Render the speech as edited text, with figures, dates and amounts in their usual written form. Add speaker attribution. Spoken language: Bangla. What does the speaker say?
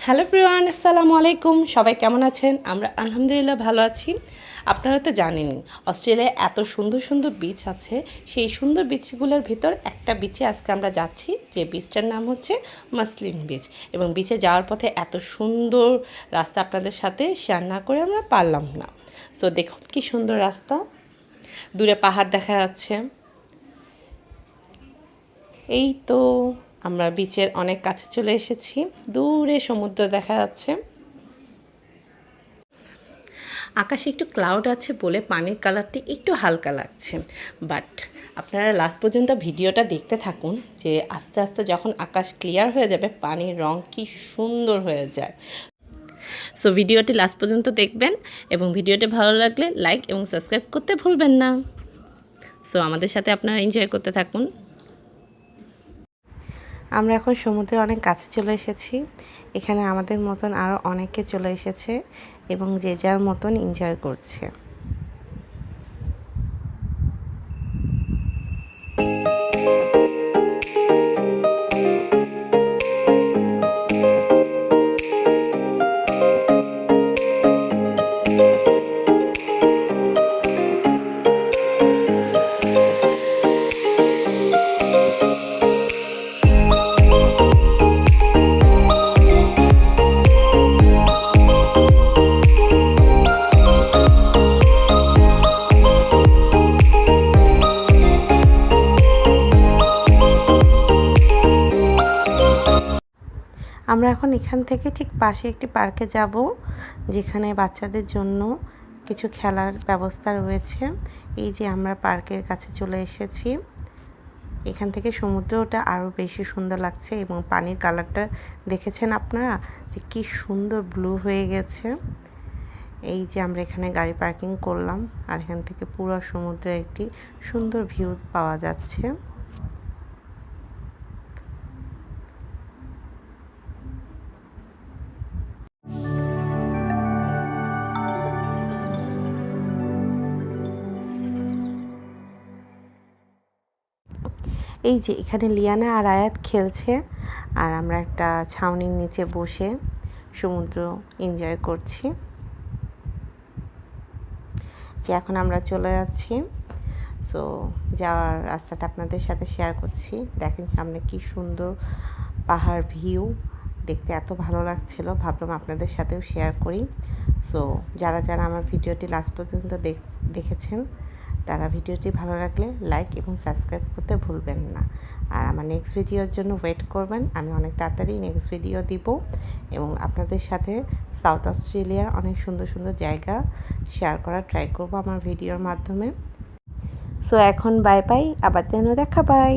Speaker 1: হ্যালো এভরিওয়ান, আসসালামু আলাইকুম। সবাই কেমন আছেন? আমরা আলহামদুলিল্লাহ ভালো আছি। আপনারা তো জানেনই অস্ট্রেলিয়ায় এত সুন্দর সুন্দর বিচ আছে। সেই সুন্দর বিচগুলোর ভিতর একটা বিচে আজকে আমরা যাচ্ছি, যে বিচটার নাম হচ্ছে মাসলিন বিচ। এবং বিচে যাওয়ার পথে এত সুন্দর রাস্তা আপনাদের সাথে শেয়ার না করে আমরা পারলাম না। সো দেখুন কি সুন্দর রাস্তা, দূরে পাহাড় দেখা যাচ্ছে। এই তো আমরা বিচের অনেক কাছে চলে এসেছি, দূরে সমুদ্র দেখা যাচ্ছে। আকাশে একটু ক্লাউড আছে বলে পানির কালারটি একটু হালকা লাগছে, বাট আপনারা লাস্ট পর্যন্ত ভিডিওটা দেখতে থাকুন, যে আস্তে আস্তে যখন আকাশ ক্লিয়ার হয়ে যাবে পানির রং কি সুন্দর হয়ে যায়। সো ভিডিওটি লাস্ট পর্যন্ত দেখবেন এবং ভিডিওটি ভালো লাগলে লাইক এবং সাবস্ক্রাইব করতে ভুলবেন না। সো আমাদের সাথে আপনারা এনজয় করতে থাকুন। আমরা এখন সমুদ্রের অনেক কাছে চলে এসেছি। এখানে আমাদের মতন আরও অনেকে চলে এসেছে এবং যে যার মতন এনজয় করছে। আমরা এখন এখান থেকে ঠিক পাশে একটি পার্কে যাব, যেখানে বাচ্চাদের জন্য কিছু খেলার ব্যবস্থা রয়েছে। এই যে আমরা পার্কের কাছে চলে এসেছি। এখান থেকে সমুদ্রটা আরও বেশি সুন্দর লাগছে এবং পানির কালারটা দেখেছেন আপনারা যে কি সুন্দর ব্লু হয়ে গেছে। এই যে আমরা এখানে গাড়ি পার্কিং করলাম, আর এখান থেকে পুরো সমুদ্রের একটি সুন্দর ভিউ পাওয়া যাচ্ছে। এই যে এখানে লিয়ানা আর আয়াত খেলছে, আর আমরা একটা ছাউনির নিচে বসে সমুদ্র এনজয় করছি। যে এখন আমরা চলে যাচ্ছি। সো যাওয়ার রাস্তাটা আপনাদের সাথে শেয়ার করছি। দেখেন সামনে কি সুন্দর পাহাড় ভিউ, দেখতে এত ভালো লাগছিল, ভাবলাম আপনাদের সাথেও শেয়ার করি। সো যারা যারা আমার ভিডিওটি লাস্ট পর্যন্ত দেখেছেন, তারা ভিডিওটি ভালো লাগলে লাইক এবং সাবস্ক্রাইব করতে ভুলবেন না। আর আমার নেক্সট ভিডিওর জন্য ওয়েট করবেন, আমি অনেক তাড়াতাড়ি নেক্সট ভিডিও দিব এবং আপনাদের সাথে সাউথ অস্ট্রেলিয়ার অনেক সুন্দর সুন্দর জায়গা শেয়ার করার ট্রাই করব আমার ভিডিওর মাধ্যমে। সো এখন বাই বাই, আবার যেন দেখা বাই।